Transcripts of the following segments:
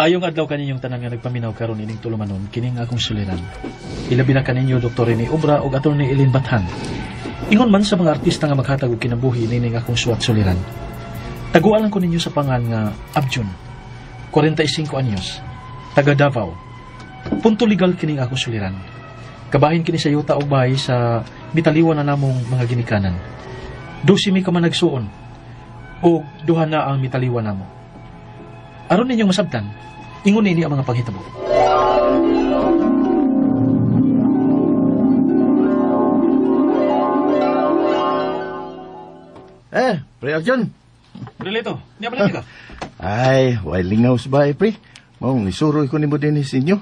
Maayong adlaw kaninyong tanan nga nagpaminaw karon ining tulumanon kining akong suliran. Ilabi na kaninyo Dr. Rene Obra ug Atty. Elin Bathan. Ingon man sa mga artista nga maghatag og kinabuhi nining akong suwat suliran. Tagualan ko ninyo sa pangan nga Abjun, 45 anyos, taga Davao. Punto legal kining akong suliran. Kabahin kini sa yuta og bahay sa mitaliwan na namong mga ginikanan. 12 mi ka man nagsuon ug duha na ang mitaliwan namo. Aron ninyong masabtan, ingon ini ang mga panghitabo. Pre Arjun. Relito, niya balik ka? Ay, way lingaw sa bahay, pre. Maong isuroy ko ni mo din ninyo.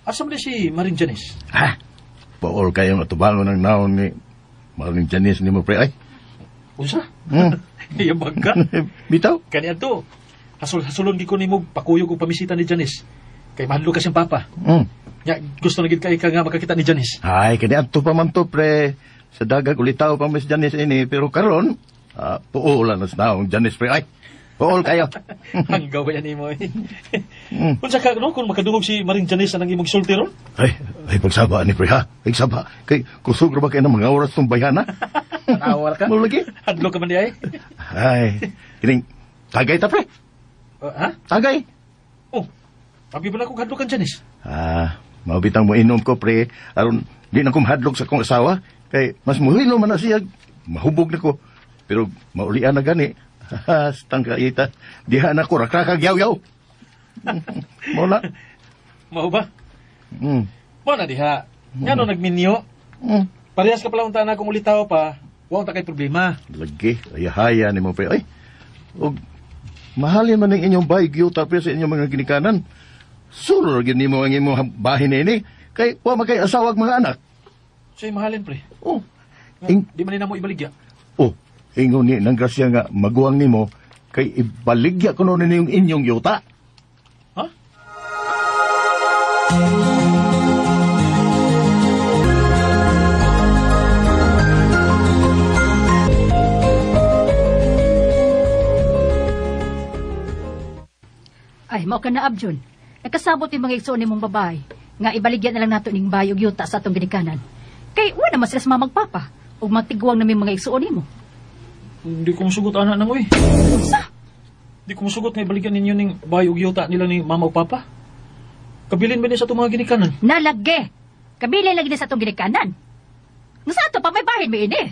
Asa mo si Maring Janice? Paol kayong atubangon ng naon ni Maring Janice ni mo, pre. Ay. Unsa? Iyabag ka? Bitaw? Kaniya to. Hasulon gi ko nimo pakuyog og pamisita ni Janice. Kay mahadlo ka siyang papa. Ya, gusto na gid kay ka nga makakita ni Janice. Ay, kaniya to pa man to, pre. Sa dagag ulitaw pa mas Janice ini, pero karon puulan na sa naong Janice, pre. Ay, puol kayo. Ang gawa yan nimo. Unsa ka no kung makadungog si Maring Janice nang imong sulti ron? Ay pagsaba ni pre ha. Pagsaba. Kay kusog ra ba kay mga oras tong bayana? Nawal ka? Mo lagi? Hadlo ka man di ay. Ay, kining tagay ta, pre. Ha? Tagay. Oh. Abi ba na kung hadlo kan Janice? Mabitang mo inom ko, pre. Aron di na ko mahadlok sa kong asawa. Kay mas muhilo man na siya. Mahubog na ko. Pero maulian na gani. Stang kaita. Diha na ko rakrakag yaw-yaw. Muna. Mao ba? Muna diha. Nga no nagminyo. Parehas ka pala unta na kung ulitaw pa. Huwag ta kay problema. Lagi. Ayahaya ni mo, pre. Ay. Og mahalin man ang inyong bahay tapos sa inyong mga ginikanan. Suro rin mo ang inyong bahay na ini. Kay wa magkay asawag mga anak. Sa'y mahalin, pre. Di man na mo ibaligya. Ingon ni nang grasya nga maguwang ni mo. Kay ibaligya ko nun yung inyong yuta. Ha? Ay, mao ka na, Abjun. Nagkasabot yung mga igsoon ni mong babae. Nga ibaligyan na lang nato ning bayog yuta sa atong ginikanan. Kay wala naman sila sa mamagpapa. O magtiguang na may mga igsoon ni mo. Hindi ko masugot, anak nang uy. Sa? Hindi ko masugot nga ibaligyan ninyo ning bayog yuta nila ni mama o papa. Kabilin ba niya sa itong mga ginikanan? Nalagge! Kabilin lagi na sa atong ginikanan. Nga sa ato pa may bahin mo ini.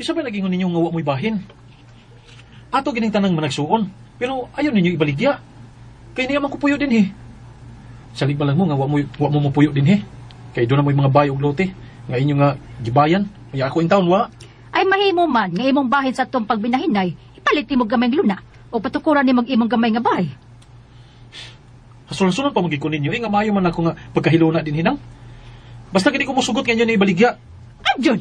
Kisa ba naging ninyo nga wa mo'y bahin? Ato gining tanang managsuon. Pero ayaw ninyo ibaligya. Kay niya man ko puyo din Salig ba lang mo nga wa mo mapuyo din Kay doon na mo'y mga bayog lote. Nga inyo nga gibayan. Kaya ako in town wa. Ay mahimo man nga imong bahin sa atong pagbinahinay. Ipalit mo gamay luna. O patukuran ni mag-imong gamay nga bahay. Hasul-sulan pa magiging ninyo. Nga maayo man ako nga pagkahiluna din hinang. Basta gini ko musugot nga nyo na ibaligya. Abjun!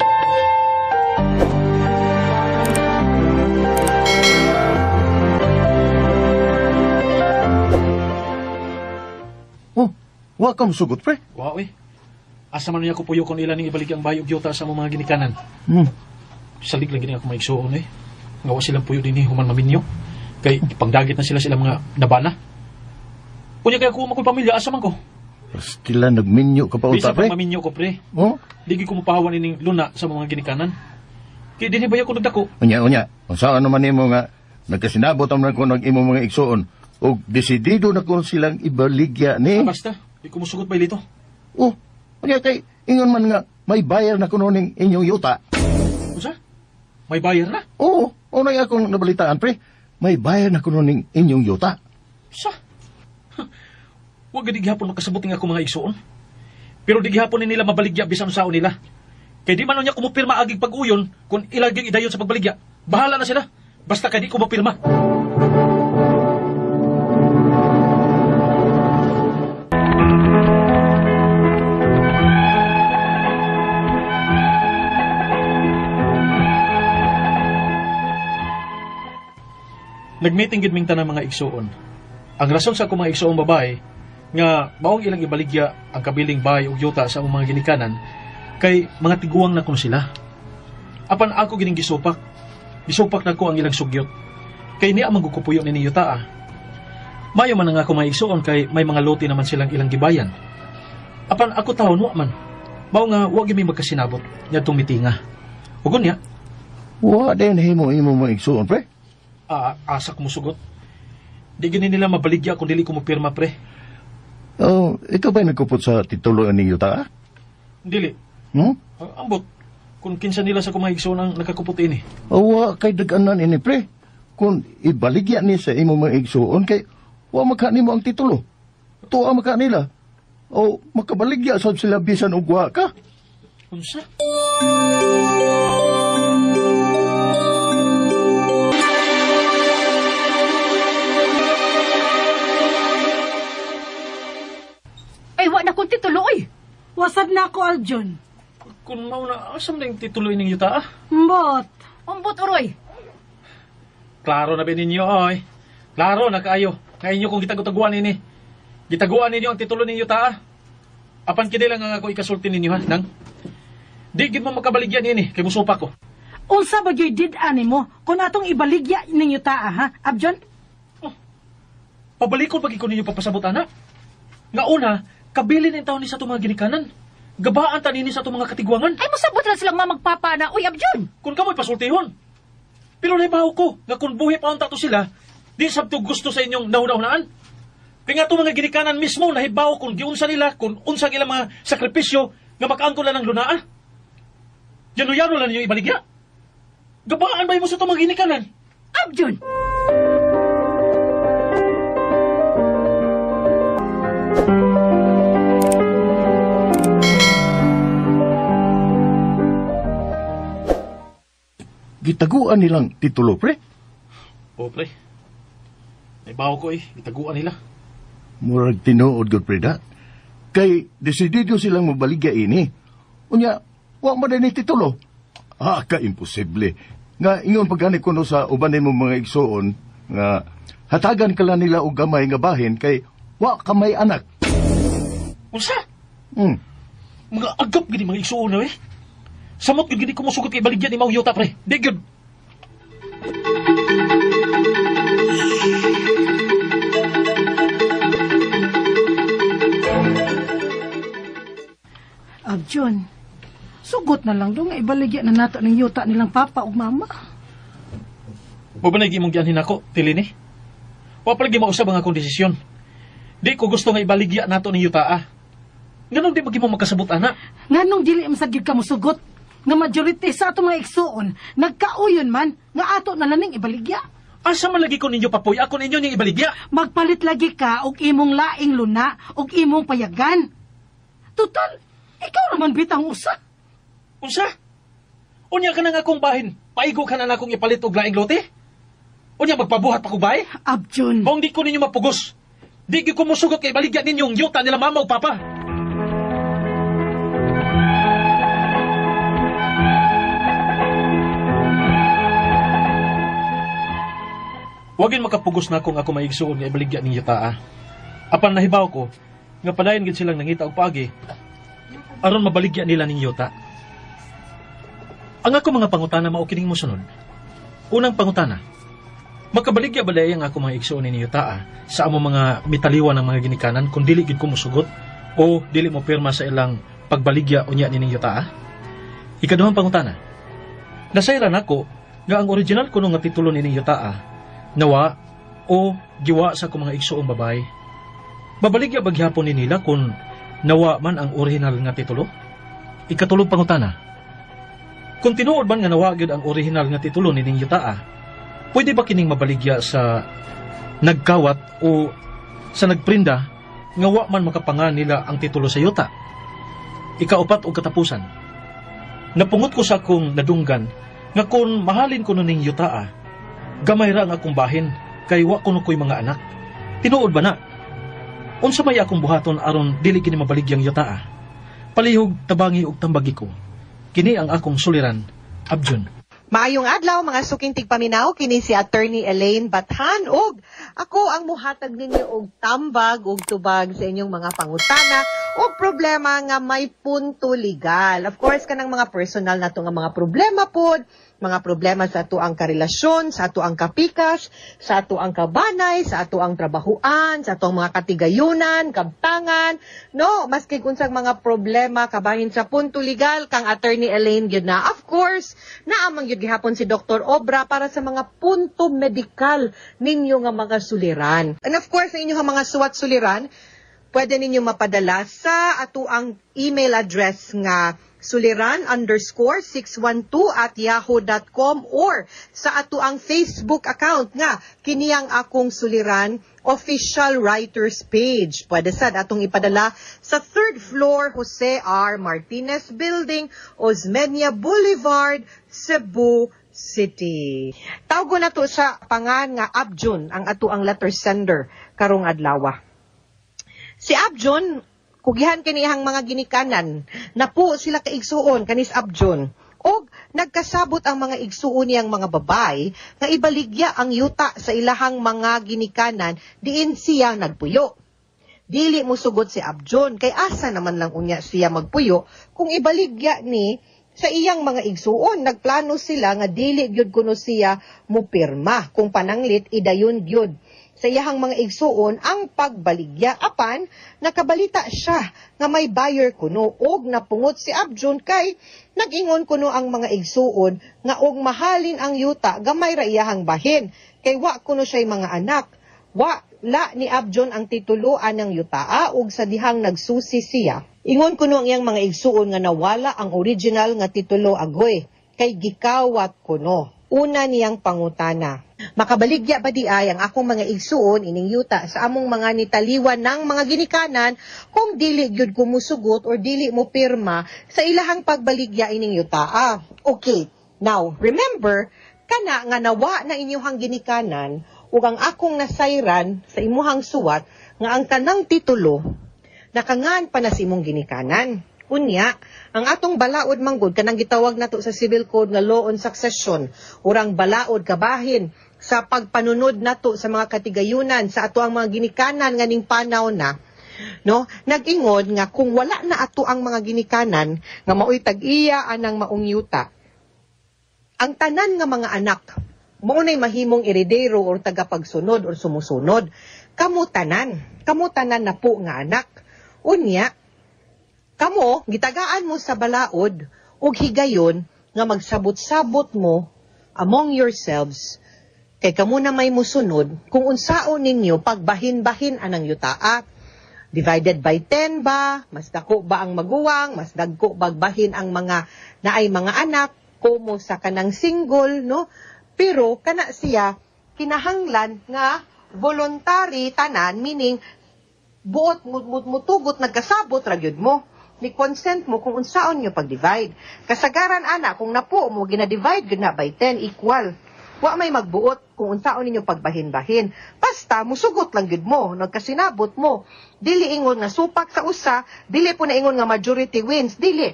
Wa ka musugot, pre. Wow Asa man niya ko puyo kung ilan ng ibaligya ang bayog yuta sa mga ginikanan. Salig lang gini ako maigsuon Nga wa silang puyo din human maminyo. Kay ipangdagit na sila mga nabana. Kunya kaya ko makoy pamilya, asa man ko? Pastila nagminyo ka pa unta, pre. Bisa pa maminyo ko, pre. Digi ko mapahawan ining luna sa mga ginikanan. Kaya dinibaya ko nagdako. Unya. Kung saan naman mo nga, nagkasinabot ang ko nag-imo mga igsuon. O desidido na kung silang ibaligya ni. Basta, di ko musugot ba ilito. Unya kay, ingon man nga, may bayar na kuno ning inyong yuta. Usa? May bayar na? Unay akong nabalitaan, pre. May bayar na kuno ning inyong yuta. Sa? Huwag di gihapon makasabuting ako mga igsuon. Pero di gihapon nila mabaligya bisan sao nila. Kaya di man niya kumupirma aging pag-uyon kung ilaging idayon sa pagbaligya. Bahala na sila. Basta kaya di kumupirma. Nagmeeting gid ming tanang mga igsuon. Ang rason sa akong mga igsuon babae nga maong ilang ibaligya ang kabiling bahay ug yuta sa among mga ginikanan kay mga tiguang na kuno sila. Apan ako gining gisupak na ko ang ilang sugyot. Kay niya magkukupuyo ni yuta. Mayo man nga ako maigsuon kay may mga lote naman silang ilang gibayan. Apan ako taon wa man. Mao nga wa gyud mi magkasinabot ngadtong mitinga. Ugon niya, Wa din imo maigsuon, pre. asak mo sugot. Di gini nila mabaligya kung dili ko mo pirma, pre. Oh, ikaw ba nagkupot sa titulo ni Yuta? Dili. Ambot. Kung kinsa nila sa kumahigsuon ang nakakupot ini. Wa kay dag-anan ini, pre. Kung ibaligya ni sa imo maigsuon kay wa makanimo ang titulo. Tuwa makanila. O makabaligya sad sila bisan og wa ka. Unsa? Ay, wa na kong titulo, oy. Wasad na ako, Aljon. Kung mao na asam na yung titulo ining yuta, Mbot. Umbot, uroy. Klaro na ba ninyo, oy? Klaro na kaayo. Kaya inyo kung gitaguan ini. Gitaguan ninyo ang titulo ninyo ta. Apan kini lang nga ako ikasulti ninyo ha, nang. Di gid mo makabaligyan ini, kay musupa ko. Unsa ba yo'y did-ani mo kung atong ibaligya ninyo taa, ha, Abjon? Pabalikon pag ko ninyo papasabot ana. Nga una, kabilin ang taon ni sa itong mga ginikanan. Gabaan ta nini sa itong mga katigwangan. Ay, masabot na silang mamagpapa na, uy, Abjon. Kung kamoy pasultihon. Pero naibaw ko, nga kung buhi pa ang tato sila, di sabto gusto sa inyong nauna-unaan. Kaya nga itong mga ginikanan mismo, nahibaw kung giunsa nila, kung unsang ilang mga sakripisyo, nga makaangkol lang ng lunaa. Yano-yano lang ninyo ibaligya. Gabaan ba mo sa itong mga ginikanan? Abjon! Gitaguan nilang titulo, pre. O, pre. Naibaw ko itaguan nila. Murag tinuod gud, pre, da. Kay desidido silang mabaligya ini. Unya, wa man ni titulo. Ka imposible. Nga ingon pagani kuno sa ubanin mo mga igsoon nga hatagan kala nila og gamay nga bahin kay wa ka may anak. Unsa? Hmm. Mga agap gini mga igsuon na Samot gini ko musugot kay baligyan ni Mauyota, pre. Di gud. Abjon, sugot na lang do nga ibaligya na nato ng yuta nilang papa ug mama. Mabalagi mong gianhin ako, Tilini. Wa palagi mausab ang akong desisyon. Di ko gusto nga ibaligya nato ni Yuta. Ganun di magi mo makasabot, ana. Nganong dili masagid ka mo sugot nga majority sa ato mga igsuon nagkauyon man nga ato na laning ibaligya. Asa man lagi ko ninyo papoy, ako ninyo niyang ibaligya. Magpalit lagi ka og imong laing luna og imong payagan. Total, ikaw naman bitang usa. Unsa? Unya ka na nga akong bahin. Paigo ka na akong ipalit og laing lote? Unya magpabuhat pa ko bay? Abjon. Kung di ko ninyo mapugos, di ko musugot kay baligyan ninyong yuta nila mama o papa. Wagin makapugos na kung ako maigsuon nga ibaligya ning yuta. Apan nahibaw ko, nga padayon gid silang nangita og paagi, aron mabaligya nila ning yuta. Ang ako mga pangutana mao kining mosunod. Unang pangutana, makabaligya ba ang ako mga igsuon ni yuta sa amo mga mitaliwan ng mga ginikanan kung dili gid ko musugot o dili mo pirma sa ilang pagbaligya unya ni yuta? Ikaduhang pangutana, nasayran ako nga ang original kuno nga titulo ni yuta nawa o giwa sa akong mga igsuong babae. Babaligya bagyapon ni nila kung nawa man ang original nga titulo? Ikatulong pangutana, kung tinuod man nga nawa gyud ang original nga titulo ni yuta, pwede ba kining mabaligya sa nagkawat o sa nagprinda nga wa man makapangan nila ang titulo sa yuta? Ikaupat og katapusan, napungot ko sa akong nadunggan nga kung mahalin ko ning yuta, gamay ra ang akong bahin kay wa kuno ko'y mga anak. Tinuod ba na? Unsa may akong buhaton aron dili kini mabaligyang yuta? Palihog tabangi ug tambagi ko. Kini ang akong suliran, Abjon. Maayong adlaw mga suking tigpaminaw, kini si Attorney Elaine Bathan ug ako ang muhatag ninyo og tambag ug tubag sa inyong mga pangutana o problema nga may punto legal. Of course, kanang mga personal na to nga mga problema pod, mga problema sa ato ang karelasyon, sa ato ang kapikas, sa ato ang kabanay, sa ato ang trabahuan, sa ato ang mga katigayunan, kabtangan, no? Maski kunsang mga problema kabahin sa punto legal, kang Attorney Elaine gyud na. Of course, naamang gyud gihapon si Dr. Obra para sa mga punto medikal ninyo nga mga suliran. And of course, sa inyo nga mga suwat suliran, pwede ninyo mapadala sa ato ang email address nga suliran_612@yahoo.com or sa ato ang Facebook account nga kiniyang akong suliran official writers page. Pwede sad atong ipadala sa 3rd floor Jose R. Martinez Building, Osmeña Boulevard, Cebu City. Tawgo na to sa pangan nga Abjun ang ato ang letter sender karong adlaw. Si Abjun, kugihan kaniyang mga ginikanan, na po sila kaigsuon kanis Abjun. Og nagkasabot ang mga igsuon niyang mga babay nga ibaligya ang yuta sa ilahang mga ginikanan diin siya nagpuyo. Dili mo sugot si Abjun, kay asa naman lang unya siya magpuyo kung ibaligya ni sa iyang mga igsuon. Nagplano sila nga dili gyud kuno siya mupirma kung pananglit idayon gyud sa iyahang mga igsuon ang pagbaligya. Apan nakabalita siya nga may buyer kuno og napungot si Abjun kay nag-ingon kuno ang mga igsuon nga og mahalin ang yuta gamay ra iyahang bahin kay wa kuno siya mga anak. La ni Abjun ang tituluan ng yutaa og sa dihang nagsusi siya. Ingon kuno ang iyang mga igsuon nga nawala ang original nga titulo agoy kay gikawat kuno. Una niyang pangutana, makabaligya ba di ay ang akong mga igsuon ining yuta sa among mga nitaliwan ng mga ginikanan kung dili gyud ko musugot or dili mo pirma sa ilahang pagbaligya ining yuta? Okay, now remember kana nga nawa na inyuhang ginikanan ug ang akong nasayran sa imuhang suwat nga ang tanang titulo nakangan pa na sa imong ginikanan. Unya, ang atong balaod manggod kanang gitawag nato sa civil code nga law on succession, urang balaod kabahin sa pagpanunod nato sa mga katigayunan sa ato ang mga ginikanan nga ning panaw na, no? Nag-ingon nga kung wala na ato ang mga ginikanan nga maoy tag-iya anang maong yuta, ang tanan nga mga anak mao nay mahimong heredero or tagapagsunod or sumusunod. Kamutanan na po nga anak. Unya, kamo, gitagaan mo sa balaod o higayon nga magsabot-sabot mo among yourselves kay kamo na may musunod kung unsaon ninyo pagbahin-bahin anang yutaa. Divided by 10 ba? Mas dako ba ang maguwang? Mas dagko bagbahin ang mga naay mga anak? Kumo sa kanang single, no? Pero kana siya kinahanglan nga voluntary tanan, meaning buot mutugot nagkasabot ra gyud mo. Ni consent mo kung unsaon nyo pag-divide. Kasagaran ana kung napo mo gina-divide gud na by 10 equal. Wa may magbuot kung unsaon ninyo pagbahin-bahin. Basta musugot lang gud mo, nagkasinabot mo. Dili ingon nga supak sa usa, dili po na ingon nga majority wins, dili.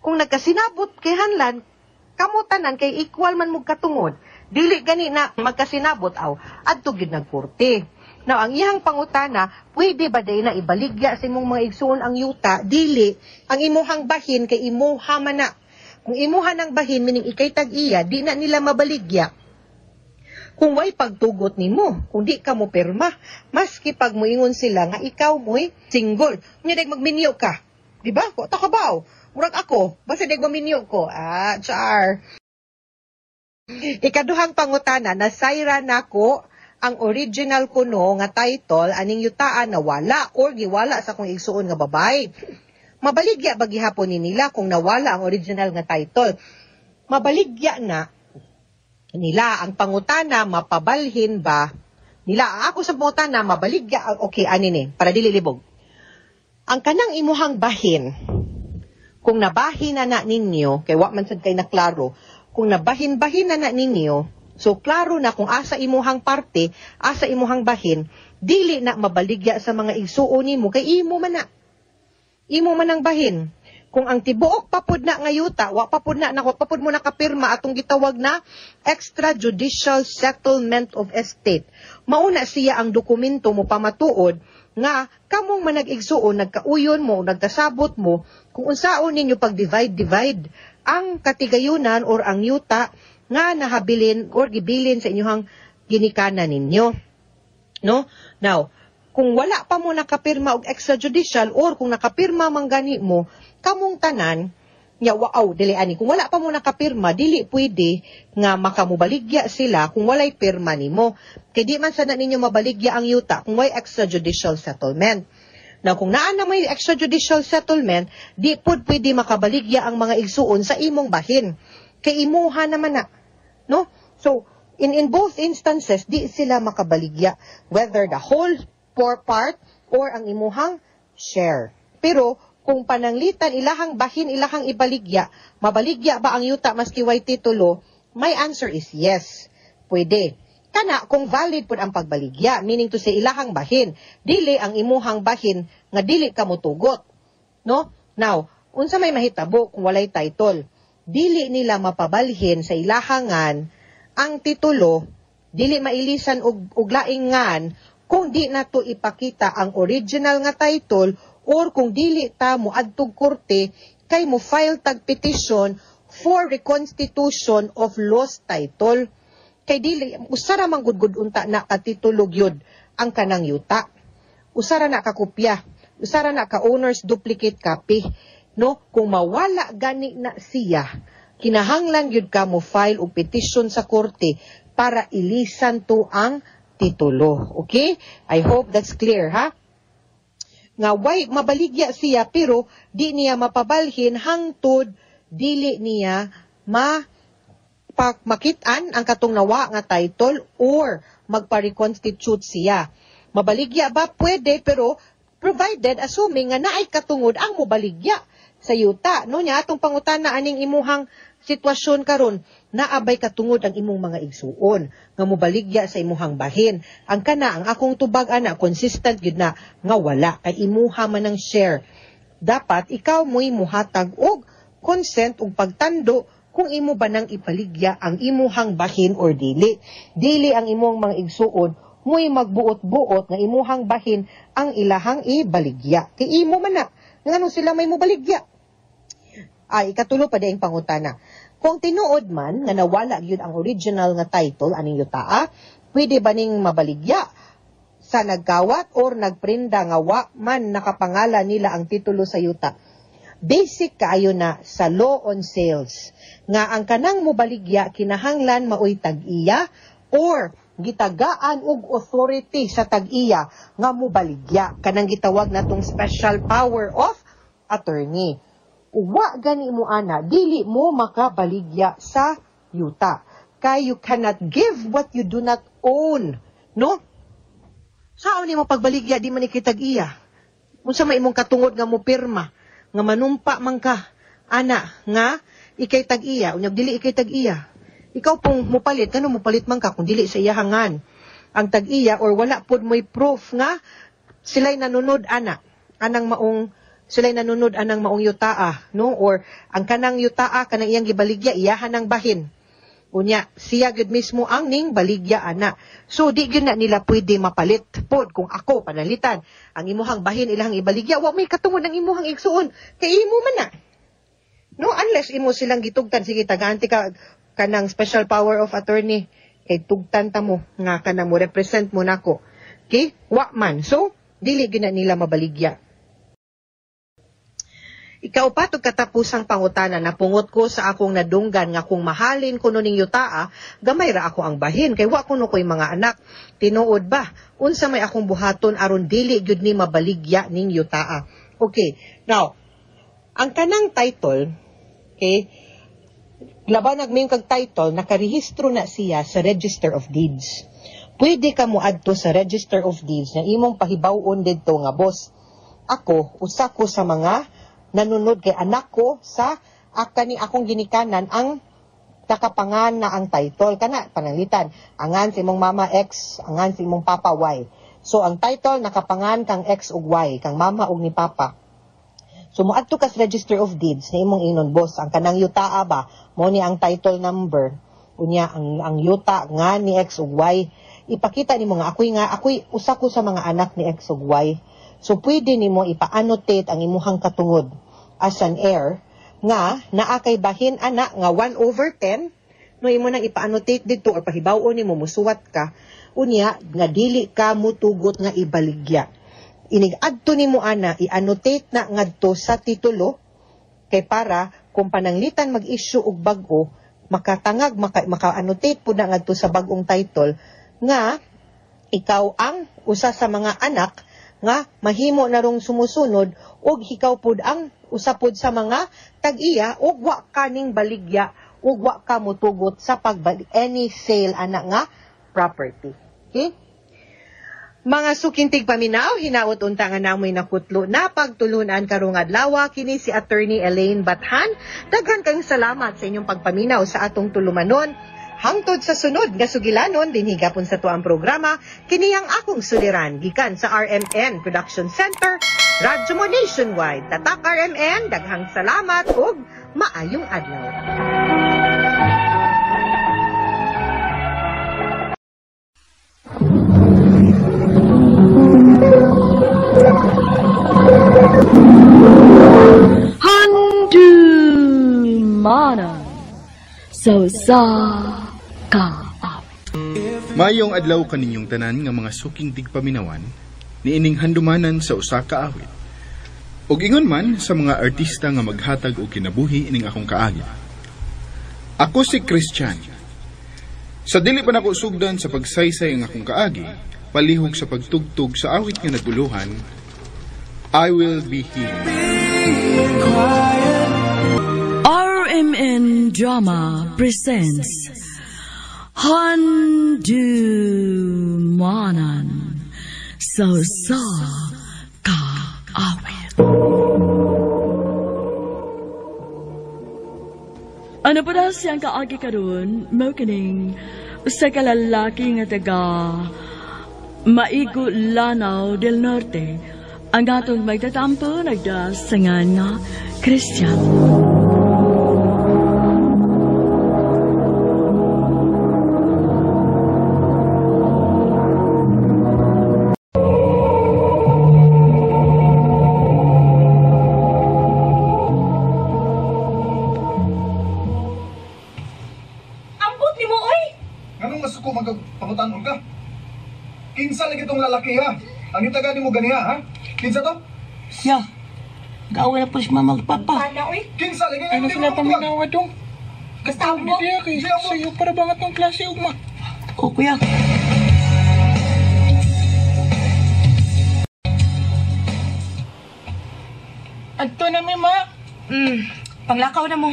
Kung nagkasinabot kay hanlan, kamutanan kay equal man mo katungod. Dili gani na magkasinabot aw adto gid nagkorte. Now, ang iyang pangutana, pwede ba day na ibaligya sa imong mga igsuon ang yuta? Dili, ang imuhang bahin kay imuha man na. Kung imuha ng bahin, meaning ikay tag-iya, di na nila mabaligya. Kung way pagtugot nimo, kung di ka mo perma, maski pag moingon sila nga ikaw mo'y single. Nga dag magminyo ka. Diba? Ko takabaw. Murag ako, basta dag maminyo ko. Char. Ikaduhang pangutana, nasayra nako ang original kuno nga title aning yutaan nawala or giwala sa kung igsuon nga babay. Mabaligya ba gihapon ni nila kung nawala ang original nga title? Mabaligya na nila ang pangutana, mapabalhin ba nila? Ang ako sa pangutana, mabaligya, okay, ani ni, para dili libog. Ang kanang imuhang bahin, kung nabahin na ninyo, kay wa man sad kay naklaro, kung nabahin-bahin na ninyo, so, klaro na kung asa imuhang parte, asa imuhang bahin, dili na mabaligya sa mga igsuon nimo kay imo man na. Imo man ang bahin. Kung ang tibuok papud na ngayuta, wa papud mo nakapirma atong gitawag na extrajudicial settlement of estate. Mauna siya ang dokumento mo pamatuod nga kamong manag-igsuon, nagkauyon mo, nagkasabot mo, kung unsaon ninyo pag-divide ang katigayunan or ang yuta nga nahabilin or gibilin sa inyong ginikanan ninyo. No? Now, kung wala pa mo nakapirma og extrajudicial or kung nakapirma man gani mo, kamong tanan, dili ani. Kung wala pa mo nakapirma, dili pwede nga makamubaligya sila kung walay pirma nimo. Kay di man sana ninyo mabaligya ang yuta kung way extrajudicial settlement. Now, kung naa na may extrajudicial settlement, di pud pwede makabaligya ang mga igsuon sa imong bahin. Kay imuha naman na. No? So, in both instances, di sila makabaligya. Whether the whole part or ang imuhang share. Pero, kung pananglitan ilahang bahin, ilahang ibaligya, mabaligya ba ang yuta maski way titulo? My answer is yes. Pwede. Kana kung valid pud ang pagbaligya, meaning to say ilahang bahin, dili ang imuhang bahin nga dili ka motugot. No? Now, unsa may mahitabo kung walay title? Dili nila mapabalhin sa ilahangan ang titulo, dili mailisan og laingan kung di na to ipakita ang original nga title or kung dili ta mo adtog korte kay mo file tag petition for reconstitution of lost title. Kay dili usara man gud unta na katitulog yun ang kanang yuta. Usara na ka kopya, usara na ka owner's duplicate copy. No, kung mawala gani na siya, kinahanglan yun ka mo file og petition sa korte para ilisan to ang titulo. Okay? I hope that's clear, ha? Nga way mabaligya siya pero di niya mapabalhin hangtod dili niya makitaan ang katong nawa nga title or magpa-reconstitute siya. Mabaligya ba? Pwede, pero provided assuming nga naay katungod ang mobaligya sa yuta. No nya atong pangutana aning imuhang sitwasyon karon, naabay katungod ang imong mga igsuon nga mobaligya sa imuhang bahin. Ang akong tubag ana consistent gyud na nga wala kay imuha man ang share. Dapat ikaw mo'y muhatag og consent ug pagtando kung imo ba nang ipaligya ang imuhang bahin or dili. Dili ang imong mga igsuon mo'y magbuot-buot nga imuhang bahin ang ilahang ibaligya. Kay imo man na ngano sila may mobaligya. Ay, ikatulo pa daing pangutana. Kung tinuod man, nga nawala yun ang original nga title, aning yutaa, pwede ba ning mabaligya sa nagkawat or nagprinda nga wa man nakapangalan nila ang titulo sa yuta? Basic kaayo na sa law on sales, nga ang kanang mobaligya kinahanglan maoy tag-iya or gitagaan og authority sa tag-iya nga mobaligya. Kanang gitawag natong special power of attorney. Wa gani mo ana, dili mo makabaligya sa yuta. Kay you cannot give what you do not own. No? Saan ni mo pagbaligya, di man ikitag-iya. Unsa may imong katungod nga mo pirma, nga manumpa man ka, ana, nga ikay tag-iya, unyag dili ikay tag-iya. Ikaw pong mupalit, kano mupalit man ka kung dili sa iyahangan ang tag-iya or wala pod mo'y proof nga sila'y nanunod ana, anang maong sila'y nanunod anang maong yutaa, no? Or ang kanang yutaa, kanang iyang gibaligya, iyahan ng bahin. Unya, siya gud mismo ang ning baligya ana. So, di gyud na nila pwede mapalit. Pod, kung ako panalitan, ang imuhang bahin ilang ibaligya, wa may katungod ng imuhang igsuon. Kay imo man na. No, unless imo silang gitugtan, sige, taganti ka kanang special power of attorney. Kay tugtan ta mo, nga kanang mo represent mo nako. Okay? Wa man. So, dili gyud na nila mabaligya. Ikaw pa tog katapusang pangutana na pungot ko sa akong nadunggan nga kung mahalin kuno ning yutaa, gamay ra ako ang bahin kay wa kuno ko'y mga anak. Tinuod ba? Unsa may akong buhaton aron dili gyud ni mabaligya ning yutaa. Okay. Now, ang kanang title, okay, laban nagmayong kag title, nakarehistro na siya sa Register of Deeds. Pwede ka moadto sa Register of Deeds na imong pahibaw-on didto nga boss. Ako, usa ko sa mga nanunod kay anak ko sa kani akong ginikanan ang nakapangan na ang title kana pananglitan angan si imong mama X, angan si imong papa Y. So ang title nakapangan kang X ug Y, kang mama ug ni papa. So moadto ka sa Register of Deeds na imong inon boss, ang kanang yutaa ba mo ni ang title number unya ang yuta nga ni X ug Y ipakita nimo nga ako'y usa ko sa mga anak ni X ug Y. So pwede nimo ipa-annotate ang imuhang katungod as an heir nga naa kay bahin ana nga 1/10 no imo nang ipa-annotate dito or pahibaw-on nimo musuwat ka unya nga dili ka mutugot nga ibaligya. Inig adto nimo ana i-annotate na ngadto sa titulo kay para kung pananglitan mag-issue og bag-o makatangag maka-annotate pud na ngadto sa bag-ong title nga ikaw ang usa sa mga anak nga mahimo na rong sumusunod ug ikaw pud ang usa pud sa mga tag-iya ug wa kaning baligya ug wa ka mutugot sa any sale ana nga property. Okay? Mga sukintig paminaw, hinaot unta nga namoy nakutlo na pagtulunan karong adlaw kini si Attorney Elaine Bathan. Daghan kang salamat sa inyong pagpaminaw sa atong tulumanon. Hangtod sa sunod nga sugilanon dinhi gapon sa tuang programa kini ang akong suliran gikan sa RMN Production Center, Radyo Mo Nationwide. Tatak RMN, daghang salamat ug maayong adlaw. Mana so sa ka. Mayong adlaw kaninyong tanan nga mga suking tigpaminawan niining handumanan sa usa ka awit. Ug ingon man sa mga artista nga maghatag og kinabuhi ining akong kaagi. Ako si Christian. Sa dili pa nako sugdan sa pagsaysay ang akong kaagi, palihog sa pagtugtog sa awit nga naguluhan, I Will Be Here. RMN Drama presents Handumanan so sa ka awit. Ano pa daw siyang kaagi karon, mao kining usa ka lalaki nga taga Maigo Lanao del Norte, ang atong magtatampo nagdasangan nga Christian. Kinsa lagi itong lalaki ha? Ang yung taga ni mo ganiha ha? Kinsa to? Ya, gawin na po si mama at papa. Kinsa lagi? Ano sila paminawa dong? Gustavo mo? Hindi kay sa'yo para bang atong klase ugma. O kuya. Adto na mi ma. Panglakaw na mo.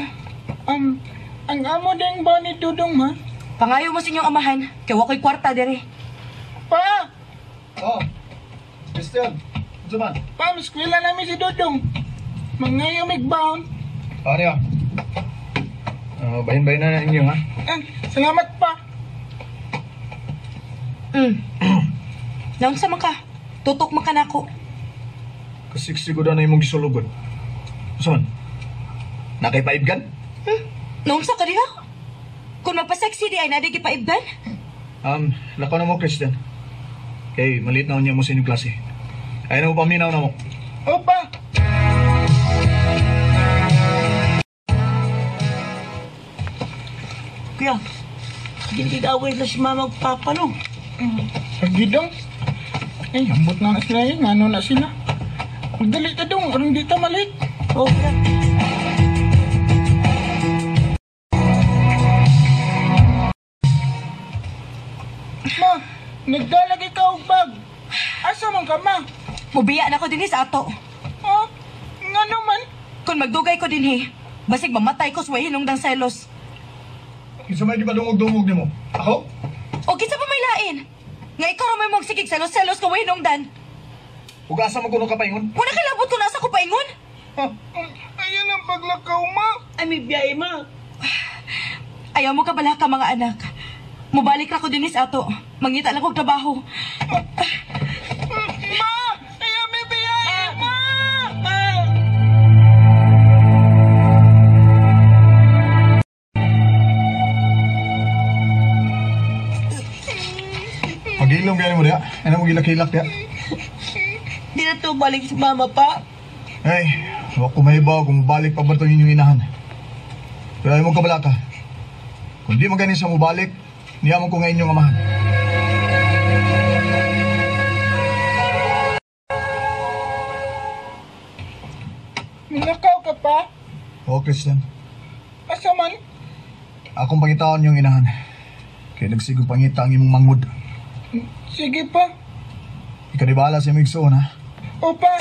Ang amo ding ba ni Dudong ma? Pangayo mo sa inyong amahan, kaya wako'y kwarta dere. Pa! Oh, Christian, Zuman. Pa, maskwila namin si Dudong. Mangayo migbound. Ano yan? Bahin-bahin na ninyo ha? Salamat pa. Naunsa man ka? Tutok man ka na ako. Kasiksi ko daw na imong gisulugod. Zuman, nakaipaibgan? Naunsa ka diha? Kung magpa-sexy di ay nadig ipaibban? Lakaw na mo, Christian. Kay, maliit na niya mo sa inyong klase. Ayaw na mo paminaw na mo. Opa! Kuya, ginigawin na si mama at papa no. Pagdidong. Ay, ambot na sila yun. Ano na sila? Magdali ka dong. Arang dito malik. O kuya. Ma, nagdalagay ka og bag. Asa man ka, ma? Mubiya na ko dinhi sa ato. Ha? Nga naman? Kung magdugay ko dinhi, basig mamatay ko sa hinungdang selos. Isa may gipadungog-dungog ni mo. Ako? O kinsa pa may lain? Nga ikaw ra may mong sigig selos-selos ka hinungdan. Ugasa mo kuno ka paingon? Wala kilabot ko nasa ko paingon. Ayan ang paglakaw, ma. Ay, may biyahe ma. Ayaw mo ka bala ka mga anak. Mubalik ra ko dinis ato. Mangita lang kog trabaho. Ma! Ayaw may biyahe, ma! mong ilak-ilak ya. Di na to balik si mama pa. Ay, huwag ko mahibaw kung balik pa ba ito inyong inahan. Pero ayaw mong kabalaka. Kung di maganin sa mubalik, niyaman ko ngayon yung amahan. Nakaw ka pa? Oo, Christian. Asa man? Akong pangitaan yung inahan. Kaya nagsigong pangita ang imong mangod. Sige pa. Ikaw di bahala sa imong igsoon, ha? Opa.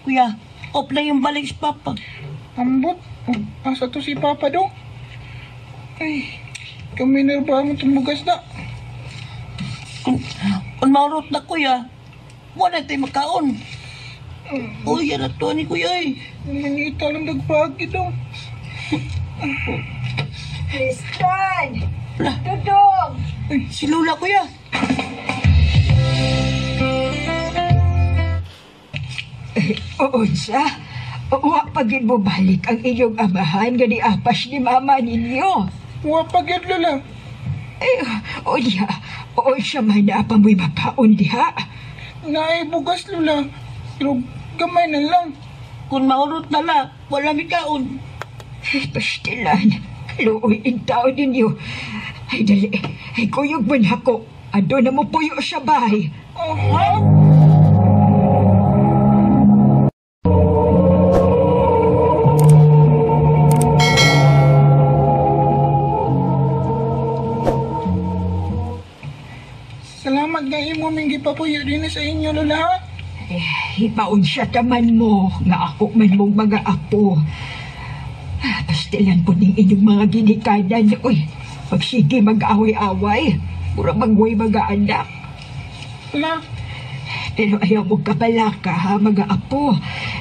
Kuya, off na yung balik si Papa. Ambot. Asa to si Papa do? Ay, kami nerba mo tumugas na. Kung maurot na kuya, wala tayo makaon. Uy, yan na to ni kuya eh. Nanginita lang nagpagi daw. Christian! Dudong! Si Lula kuya. Oo siya. Wa pagid mo balik ang inyong amahan nga ni apas ni mama ninyo. Wa pagid Lula. O diha. O siya man na pa mo'y makaon diha. Naibugas Lula. Pero gamay na lang. Kung maurot na lang, wala mikaon. Pastilan. Luoy in tao ninyo. Ay dali. Ay kuyog man ako. Ado na mo puyo sa bahay. Salamat nga imo ming gipapuyo din sa inyo Lula ha. Hipaon siya taman mo nga ako man mong mga apo. Pastilan po ning inyong mga ginikanan. Uy, pagsige mag-away-away. Mura magway mga anak. Lula. Pero ayaw mo kabalaka ha, mga apo.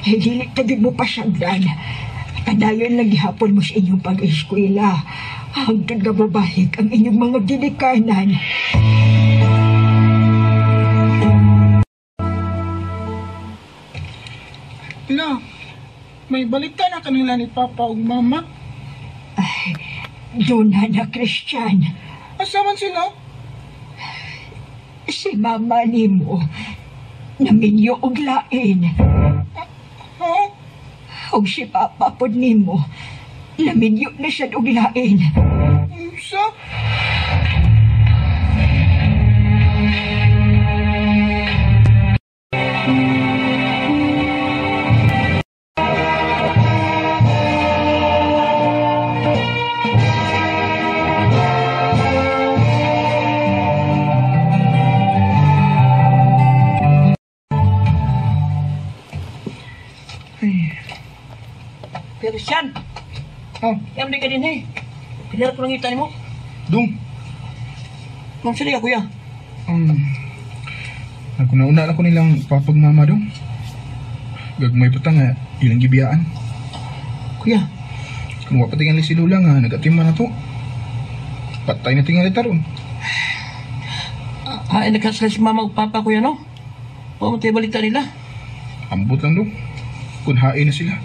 Dili tagid mo pasagdan. Kadayon lang gihapon mo sa inyong pag-eskwela. Hanggang nga mabalik ang inyong mga ginikanan. Lula, may balita na kanila ni Papa ug Mama. Ay, doon na Christian. Asa man sila? Si mama ni mo, naminyo og lain. Ha? Og si Papa pod ni mo, naminyo na siya og lain. Sa? Christian! Oh, Yang di ka din eh. Pinarap ko lang itan mo. Dung, Ma'am sila kuya. Ako nauna ako nilang papagmama dong. Gagmay pa nga ilang gibiyaan. Kuya. Kung wapatingan si Lula nga nagatima na to. Patay na tingali taron. Ay, nakasala si mama ug papa kuya no? O mo tayo balita nila. Ambot lang dong. Kung hain na sila.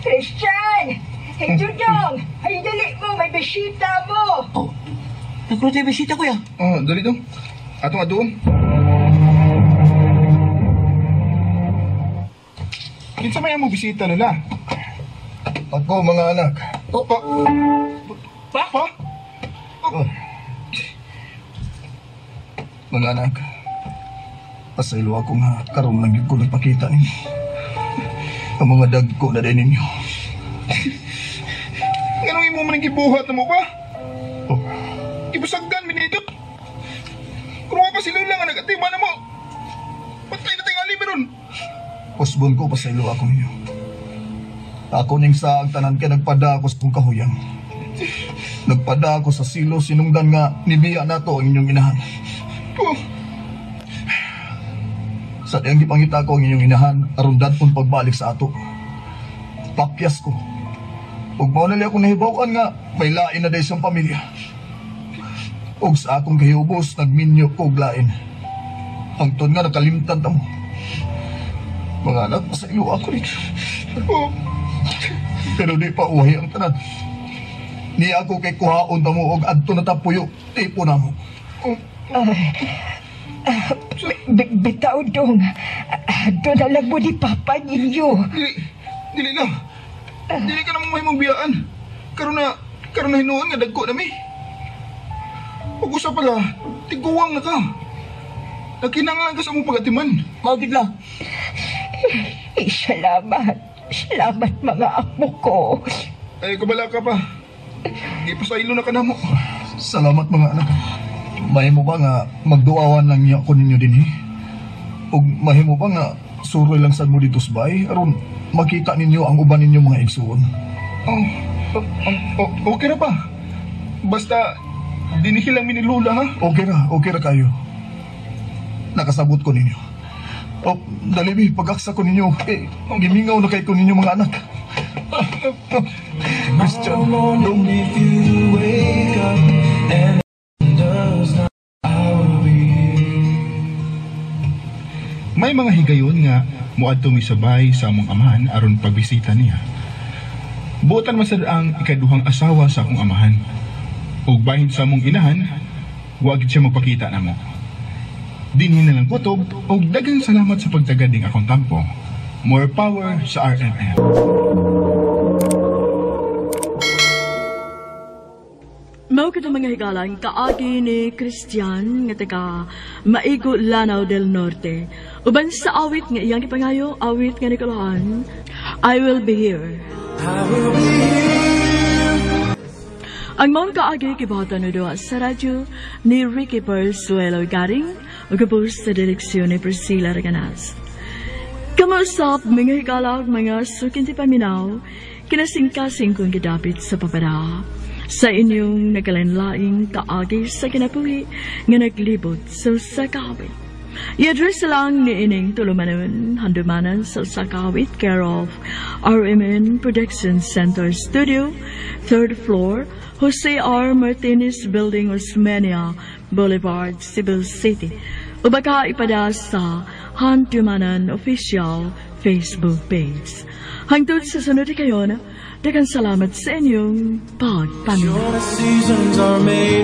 Christian! Hey, Dudong! Ay, dali mo! May bisita mo! Oh, nagkaroon tayo bisita kuya. Oh, dali dong. Atong adoon. Kinsa may mo bisita Lula? ako mga anak. Pa? Pa? Mga anak, pasaylo ako nga karon lang yun ko nagpakita ninyo. Ang mga dagko na din ninyo. Ganong imo man gibuhat na mo ba? Oh, Ibusagdan minidot. Kung pa si Lula nga nagatima na mo. Patay na tingali meron. Pusbon ko pasaylo ako ninyo. Ako ning sa ang tanan ka nagpada ako sa kong kahuyang. Nagpada ako sa silo sinungdan nga nibiya na to ang inyong inahan. Oh, Sa diyang gipangita ko ang inyong inahan, aron dadpon pagbalik sa ato. Papyas ko. Ug mao na li akong nahibaw-an nga may lain na daysang pamilya. Ug sa akong kahubos nagminyo ko og lain. Hangtod nga nakalimtan ta mo. Mga anak, pasaylo ako rin. oh. Pero di pa uhay ang tanan. Ni ako kay kuhaon ta mo og adto na tapuyo tipo na mo. Bitaw dong. Doon na lang mo ni Papa ninyo. Dili na. Dili ka namang mahimong biyaan. Karon na hinuon nga dagko na mi. Ug usa pala, tiguwang na ka. Nakinanglan ka sa mong pagatiman. Maugid lang. Salamat. Salamat mga apo ko. Ay, kabala ka pa. Di pa sa ilo na ka na mo. Salamat mga anak. Mahimo ba nga magduawan lang niya ko ninyo din ug mahimo ba nga suroy lang sad mo dito sa bay aron makita ninyo ang uban ninyo mga igsuon. Okay na pa. Basta dinihilang mi ni Lola, ha? Okay ra kayo. Nakasabot ko ninyo. Dalibi, pag-aksa ko ninyo, gimingaw na kayo ko ninyo mga anak. Christian, dong. May mga higayon nga muadto misabay sa among amahan aron pagbisita niya. Buotan man sad ang ikaduhang asawa sa akong amahan. Ug bahin sa among inahan, wa gid siya magpakita namo. Dinhi na lang kutob ug daghang salamat sa pagtagad ning akong tampo. More power sa RMN. Mao kita mga higalan kaagi ni Christian nga taga Maigo, Lanao del Norte. Uban sa awit nga iyang gipangayo, awit nga nikalahan, I Will Be Here. Ang mga kaagi kibata na doon sa radyo ni Ricky Persuelo Garing o kapos sa direksyon ni Priscilla Reganas. Kamusap mga higalag mga sukinti paminaw, kinasingkasing kong gidapit sa papara. Sa inyong nagkalanlaing kaagi sa kinapuhi nga naglibot sa sakawit. I-address lang ni ining tulumanon handumanan sa sakawit care of RMN Production Center Studio, 3rd floor, Jose R. Martinez Building, Osmeña Boulevard, Cebu City. O baka ipada sa Handumanan Official Facebook page. Hangtod sa sunod kayo na, daghang salamat sa inyong pagpanunood.